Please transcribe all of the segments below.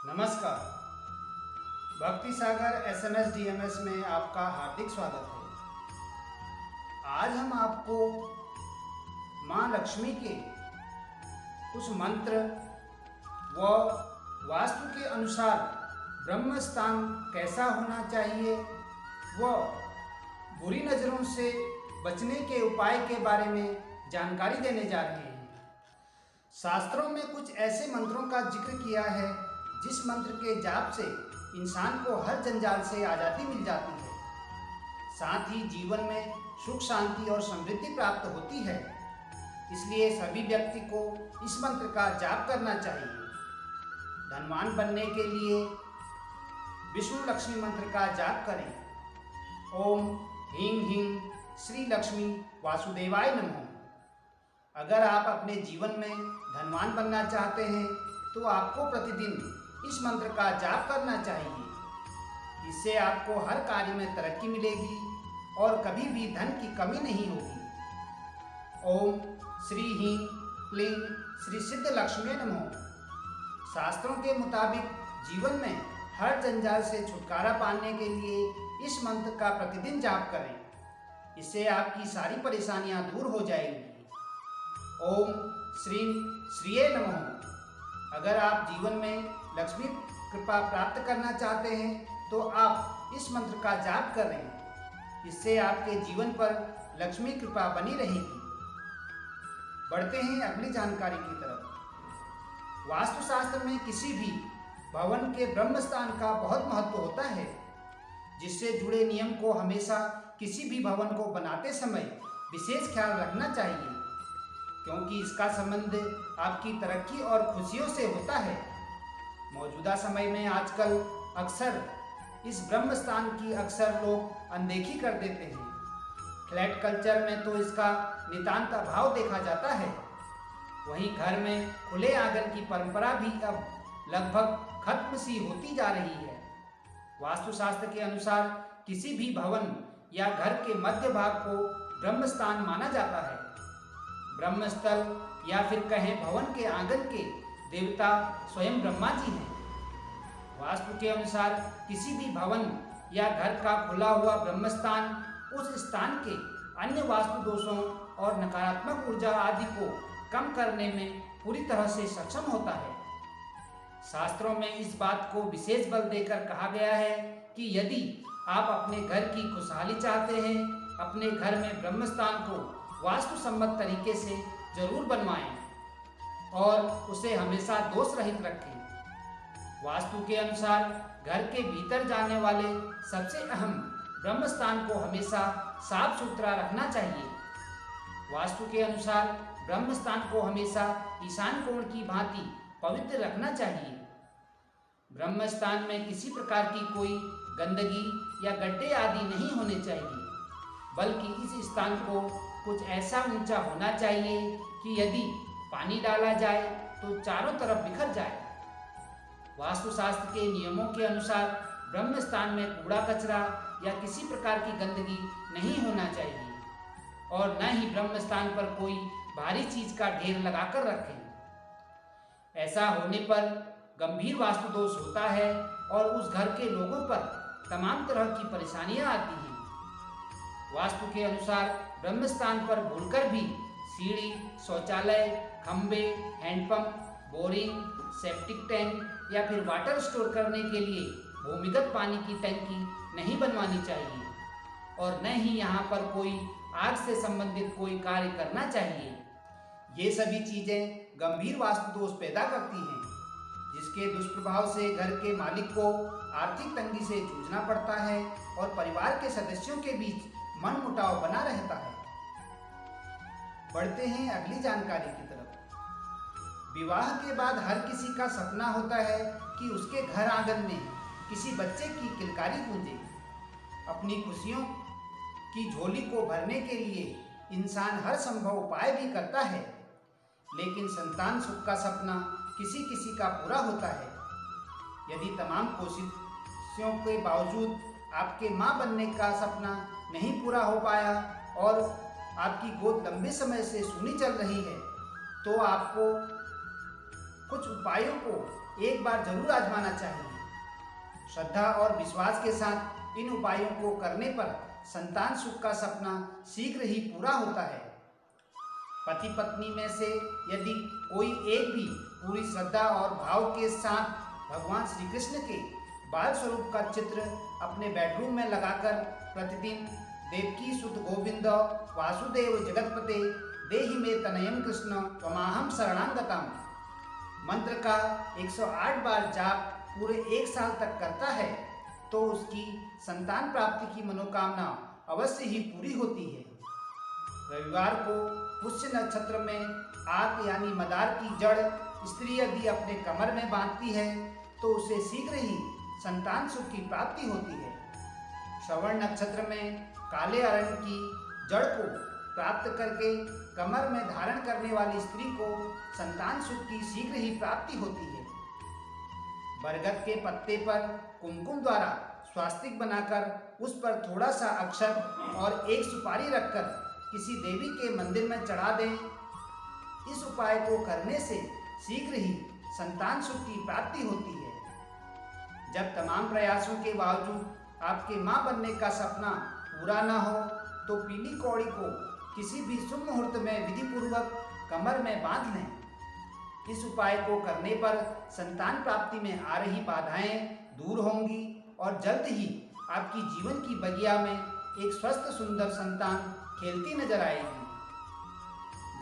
नमस्कार। भक्ति सागर SMS DMs में आपका हार्दिक स्वागत है। आज हम आपको माँ लक्ष्मी के उस मंत्र व वास्तु के अनुसार ब्रह्म स्थान कैसा होना चाहिए व बुरी नज़रों से बचने के उपाय के बारे में जानकारी देने जा रहे हैं। शास्त्रों में कुछ ऐसे मंत्रों का जिक्र किया है जिस मंत्र के जाप से इंसान को हर जंजाल से आज़ादी मिल जाती है, साथ ही जीवन में सुख शांति और समृद्धि प्राप्त होती है। इसलिए सभी व्यक्ति को इस मंत्र का जाप करना चाहिए। धनवान बनने के लिए विष्णु लक्ष्मी मंत्र का जाप करें। ओम ह्रीं ह्रीं श्री लक्ष्मी वासुदेवाय नमः। अगर आप अपने जीवन में धनवान बनना चाहते हैं तो आपको प्रतिदिन इस मंत्र का जाप करना चाहिए। इससे आपको हर कार्य में तरक्की मिलेगी और कभी भी धन की कमी नहीं होगी। ओम श्री ह्रीं क्लीं श्री सिद्ध लक्ष्मी नमः। शास्त्रों के मुताबिक जीवन में हर जंजाल से छुटकारा पाने के लिए इस मंत्र का प्रतिदिन जाप करें। इससे आपकी सारी परेशानियां दूर हो जाएंगी। ओम श्रीं श्रीये नमः। अगर आप जीवन में लक्ष्मी कृपा प्राप्त करना चाहते हैं तो आप इस मंत्र का जाप करें। इससे आपके जीवन पर लक्ष्मी कृपा बनी रहेगी। बढ़ते हैं अगली जानकारी की तरफ। वास्तुशास्त्र में किसी भी भवन के ब्रह्म स्थान का बहुत महत्व होता है, जिससे जुड़े नियम को हमेशा किसी भी भवन को बनाते समय विशेष ख्याल रखना चाहिए, क्योंकि इसका संबंध आपकी तरक्की और खुशियों से होता है। मौजूदा समय में आजकल अक्सर इस ब्रह्म स्थान की अक्सर लोग अनदेखी कर देते हैं। फ्लैट कल्चर में तो इसका नितांत अभाव देखा जाता है। वहीं घर में खुले आंगन की परंपरा भी अब लगभग खत्म सी होती जा रही है। वास्तुशास्त्र के अनुसार किसी भी भवन या घर के मध्य भाग को ब्रह्म स्थान माना जाता है। ब्रह्मस्थल या फिर कहें भवन के आंगन के देवता स्वयं ब्रह्मा जी हैं। वास्तु के अनुसार किसी भी भवन या घर का खुला हुआ ब्रह्मस्थान उस स्थान के अन्य वास्तु दोषों और नकारात्मक ऊर्जा आदि को कम करने में पूरी तरह से सक्षम होता है। शास्त्रों में इस बात को विशेष बल देकर कहा गया है कि यदि आप अपने घर की खुशहाली चाहते हैं, अपने घर में ब्रह्मस्थान को वास्तु सम्मत तरीके से जरूर बनवाएं और उसे हमेशा दोष रहित रखें। वास्तु के अनुसार घर के भीतर जाने वाले सबसे अहम ब्रह्मस्थान को हमेशा साफ सुथरा रखना चाहिए। वास्तु के अनुसार ब्रह्मस्थान को हमेशा ईशान कोण की भांति पवित्र रखना चाहिए। ब्रह्मस्थान में किसी प्रकार की कोई गंदगी या गड्ढे आदि नहीं होने चाहिए, बल्कि इस स्थान को कुछ ऐसा ऊंचा होना चाहिए कि यदि पानी डाला जाए तो चारों तरफ बिखर जाए। वास्तुशास्त्र के नियमों के अनुसार ब्रह्म स्थान में कूड़ा कचरा या किसी प्रकार की गंदगी नहीं होना चाहिए और न ही ब्रह्म स्थान पर कोई भारी चीज का ढेर लगाकर रखें। ऐसा होने पर गंभीर वास्तु दोष होता है और उस घर के लोगों पर तमाम तरह की परेशानियां आती हैं। वास्तु के अनुसार ब्रह्म स्थान पर भूलकर भी सीढ़ी, शौचालय, खंबे, हैंडपंप, बोरिंग, सेप्टिक टैंक या फिर वाटर स्टोर करने के लिए भूमिगत पानी की टंकी नहीं बनवानी चाहिए और न ही यहाँ पर कोई आग से संबंधित कोई कार्य करना चाहिए। ये सभी चीजें गंभीर वास्तु दोष पैदा करती हैं, जिसके दुष्प्रभाव से घर के मालिक को आर्थिक तंगी से जूझना पड़ता है और परिवार के सदस्यों के बीच मनमुटाव बना रहता है। बढ़ते हैं अगली जानकारी की तरफ। विवाह के बाद हर किसी का सपना होता है कि उसके घर आंगन में किसी बच्चे की किलकारी गूंजे। अपनी खुशियों की झोली को भरने के लिए इंसान हर संभव उपाय भी करता है, लेकिन संतान सुख का सपना किसी किसी का पूरा होता है। यदि तमाम कोशिशों के बावजूद आपके माँ बनने का सपना नहीं पूरा हो पाया और आपकी गोद लंबे समय से सूनी चल रही है, तो आपको कुछ उपायों को एक बार जरूर आजमाना चाहिए। श्रद्धा और विश्वास के साथ इन उपायों को करने पर संतान सुख का सपना शीघ्र ही पूरा होता है। पति पत्नी में से यदि कोई एक भी पूरी श्रद्धा और भाव के साथ भगवान श्री कृष्ण के बाल स्वरूप का चित्र अपने बेडरूम में लगाकर प्रतिदिन देवकी सुत गोविंद वासुदेव जगतपते देहि में तनयम कृष्ण त्वमाहम शरणागतम मंत्र का 108 बार जाप पूरे 1 साल तक करता है तो उसकी संतान प्राप्ति की मनोकामना अवश्य ही पूरी होती है। रविवार को पुष्य नक्षत्र में आक यानी मदार की जड़ स्त्री यदि अपने कमर में बांधती है तो उसे शीघ्र ही संतान सुख की प्राप्ति होती है। श्रवण नक्षत्र में काले अरण्य की जड़ को प्राप्त करके कमर में धारण करने वाली स्त्री को संतान सुख की शीघ्र ही प्राप्ति होती है। बरगद के पत्ते पर कुमकुम द्वारा स्वास्तिक बनाकर उस पर थोड़ा सा अक्षत और एक सुपारी रखकर किसी देवी के मंदिर में चढ़ा दें। इस उपाय को करने से शीघ्र ही संतान सुख की प्राप्ति होती है। जब तमाम प्रयासों के बावजूद आपके मां बनने का सपना पूरा न हो तो पीली कौड़ी को किसी भी शुभ मुहूर्त में विधि पूर्वक कमर में बांध लें। इस उपाय को करने पर संतान प्राप्ति में आ रही बाधाएं दूर होंगी और जल्द ही आपकी जीवन की बगिया में एक स्वस्थ सुंदर संतान खेलती नजर आएगी।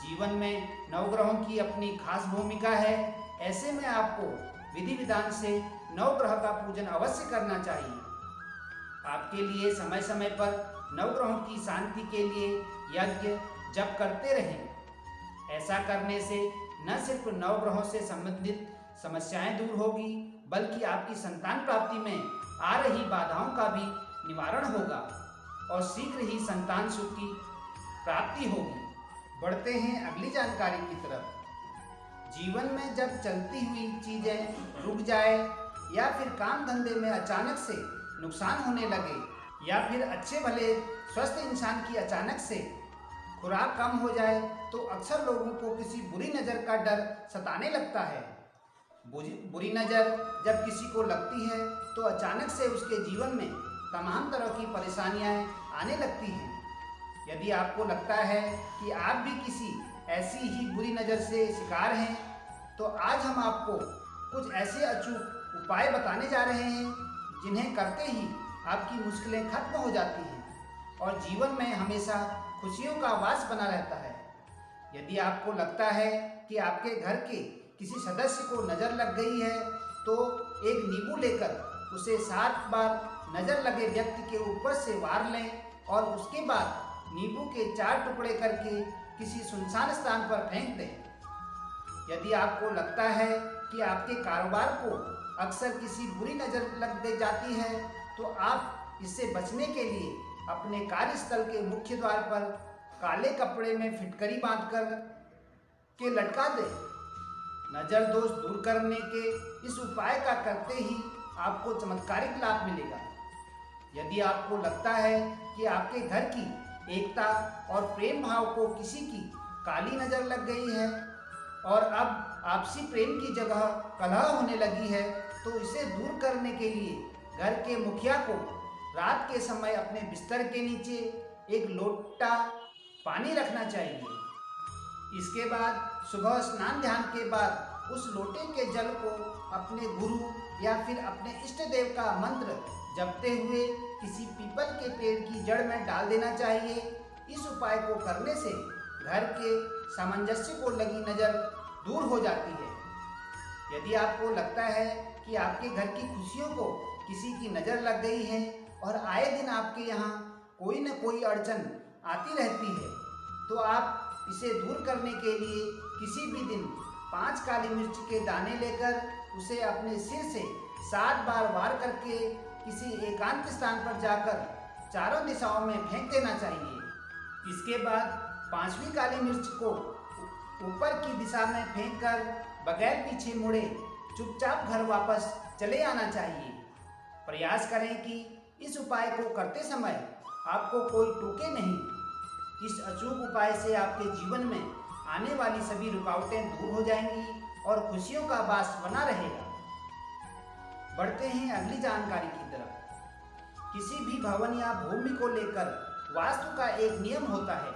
जीवन में नवग्रहों की अपनी खास भूमिका है। ऐसे में आपको विधि विधान से नवग्रह का पूजन अवश्य करना चाहिए। आपके लिए समय समय पर नवग्रहों की शांति के लिए यज्ञ जप करते रहें। ऐसा करने से न सिर्फ नवग्रहों से संबंधित समस्याएं दूर होगी बल्कि आपकी संतान प्राप्ति में आ रही बाधाओं का भी निवारण होगा और शीघ्र ही संतान सुख की प्राप्ति होगी। बढ़ते हैं अगली जानकारी की तरफ। जीवन में जब चलती हुई चीजें रुक जाए या फिर काम धंधे में अचानक से नुकसान होने लगे या फिर अच्छे भले स्वस्थ इंसान की अचानक से खुराक कम हो जाए तो अक्सर लोगों को किसी बुरी नज़र का डर सताने लगता है। बुरी नज़र जब किसी को लगती है तो अचानक से उसके जीवन में तमाम तरह की परेशानियां आने लगती हैं। यदि आपको लगता है कि आप भी किसी ऐसी ही बुरी नज़र से शिकार हैं तो आज हम आपको कुछ ऐसे अचूक उपाय बताने जा रहे हैं जिन्हें करते ही आपकी मुश्किलें खत्म हो जाती हैं और जीवन में हमेशा खुशियों का वास बना रहता है। यदि आपको लगता है कि आपके घर के किसी सदस्य को नज़र लग गई है तो एक नींबू लेकर उसे 7 बार नज़र लगे व्यक्ति के ऊपर से वार लें और उसके बाद नींबू के 4 टुकड़े करके किसी सुनसान स्थान पर फेंक दें। यदि आपको लगता है कि आपके कारोबार को अक्सर किसी बुरी नज़र लग दे जाती है तो आप इससे बचने के लिए अपने कार्यस्थल के मुख्य द्वार पर काले कपड़े में फिटकरी बांधकर के लटका दें। नज़र दोष दूर करने के इस उपाय का करते ही आपको चमत्कारिक लाभ मिलेगा। यदि आपको लगता है कि आपके घर की एकता और प्रेम भाव को किसी की काली नज़र लग गई है और अब आपसी प्रेम की जगह कलह होने लगी है तो इसे दूर करने के लिए घर के मुखिया को रात के समय अपने बिस्तर के नीचे एक लोटा पानी रखना चाहिए। इसके बाद सुबह स्नान ध्यान के बाद उस लोटे के जल को अपने गुरु या फिर अपने इष्ट देव का मंत्र जपते हुए किसी पीपल के पेड़ की जड़ में डाल देना चाहिए। इस उपाय को करने से घर के सामंजस्य को लगी नज़र दूर हो जाती है। यदि आपको लगता है कि आपके घर की खुशियों को किसी की नज़र लग गई है और आए दिन आपके यहाँ कोई न कोई अड़चन आती रहती है तो आप इसे दूर करने के लिए किसी भी दिन 5 काली मिर्च के दाने लेकर उसे अपने सिर से 7 बार वार करके किसी एकांत स्थान पर जाकर चारों दिशाओं में फेंक देना चाहिए। इसके बाद 5वीं काली मिर्च को ऊपर की दिशा में फेंककर बगैर पीछे मुड़े चुपचाप घर वापस चले आना चाहिए। प्रयास करें कि इस उपाय को करते समय आपको कोई टोके नहीं। इस अचूक उपाय से आपके जीवन में आने वाली सभी रुकावटें दूर हो जाएंगी और खुशियों का वास बना रहेगा। बढ़ते हैं अगली जानकारी की तरफ। किसी भी भवन या भूमि को लेकर वास्तु का एक नियम होता है,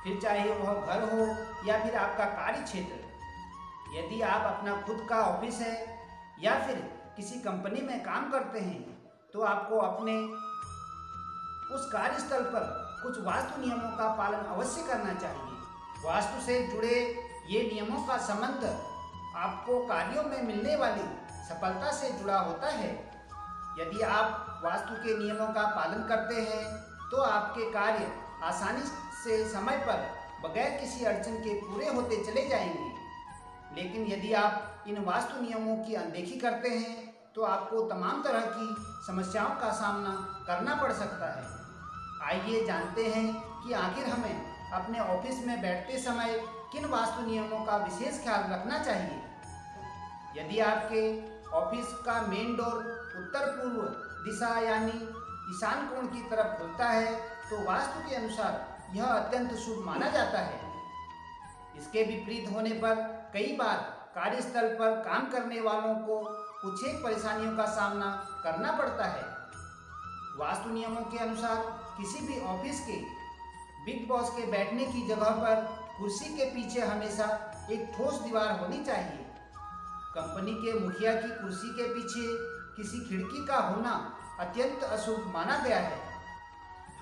फिर चाहे वह घर हो या फिर आपका कार्य क्षेत्र। यदि आप अपना खुद का ऑफिस है या फिर किसी कंपनी में काम करते हैं तो आपको अपने उस कार्यस्थल पर कुछ वास्तु नियमों का पालन अवश्य करना चाहिए। वास्तु से जुड़े ये नियमों का संबंध आपको कार्यों में मिलने वाली सफलता से जुड़ा होता है। यदि आप वास्तु के नियमों का पालन करते हैं तो आपके कार्य आसानी से समय पर बगैर किसी अड़चन के पूरे होते चले जाएंगे। लेकिन यदि आप इन वास्तु नियमों की अनदेखी करते हैं तो आपको तमाम तरह की समस्याओं का सामना करना पड़ सकता है। आइए जानते हैं कि आखिर हमें अपने ऑफिस में बैठते समय किन वास्तु नियमों का विशेष ख्याल रखना चाहिए। यदि आपके ऑफिस का मेन डोर उत्तर पूर्व दिशा यानी ईशान कोण की तरफ खुलता है तो वास्तु के अनुसार यह अत्यंत शुभ माना जाता है। इसके विपरीत होने पर कई बार कार्यस्थल पर काम करने वालों को कुछ एक परेशानियों का सामना करना पड़ता है। वास्तु नियमों के अनुसार किसी भी ऑफिस के बिग बॉस के बैठने की जगह पर कुर्सी के पीछे हमेशा एक ठोस दीवार होनी चाहिए। कंपनी के मुखिया की कुर्सी के पीछे किसी खिड़की का होना अत्यंत अशुभ माना गया है।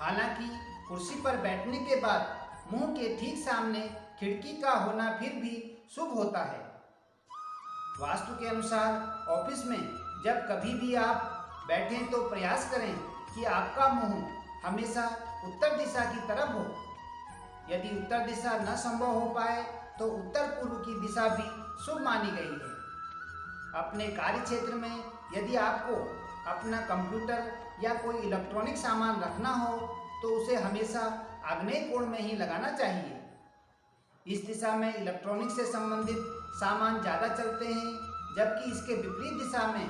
हालांकि कुर्सी पर बैठने के बाद मुंह के ठीक सामने खिड़की का होना फिर भी शुभ होता है। वास्तु के अनुसार ऑफिस में जब कभी भी आप बैठें तो प्रयास करें कि आपका मुंह हमेशा उत्तर दिशा की तरफ हो। यदि उत्तर दिशा न संभव हो पाए तो उत्तर पूर्व की दिशा भी शुभ मानी गई है। अपने कार्य क्षेत्र में यदि आपको अपना कंप्यूटर या कोई इलेक्ट्रॉनिक सामान रखना हो तो उसे हमेशा आग्नेय कोण में ही लगाना चाहिए। इस दिशा में इलेक्ट्रॉनिक से संबंधित सामान ज़्यादा चलते हैं, जबकि इसके विपरीत दिशा में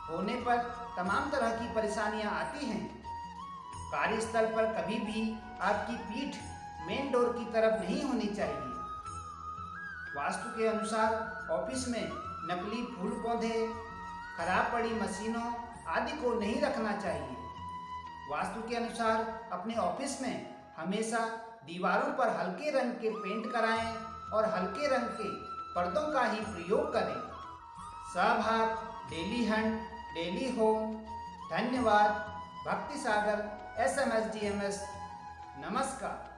होने पर तमाम तरह की परेशानियां आती हैं। कार्यस्थल पर कभी भी आपकी पीठ मेन डोर की तरफ नहीं होनी चाहिए। वास्तु के अनुसार ऑफिस में नकली फूल पौधे, खराब पड़ी मशीनों आदि को नहीं रखना चाहिए। वास्तु के अनुसार अपने ऑफिस में हमेशा दीवारों पर हल्के रंग के पेंट कराएं और हल्के रंग के पर्दों का ही प्रयोग करें। सहभाग डेली हंट डेली होम। धन्यवाद। भक्ति सागर SMS DMS। नमस्कार।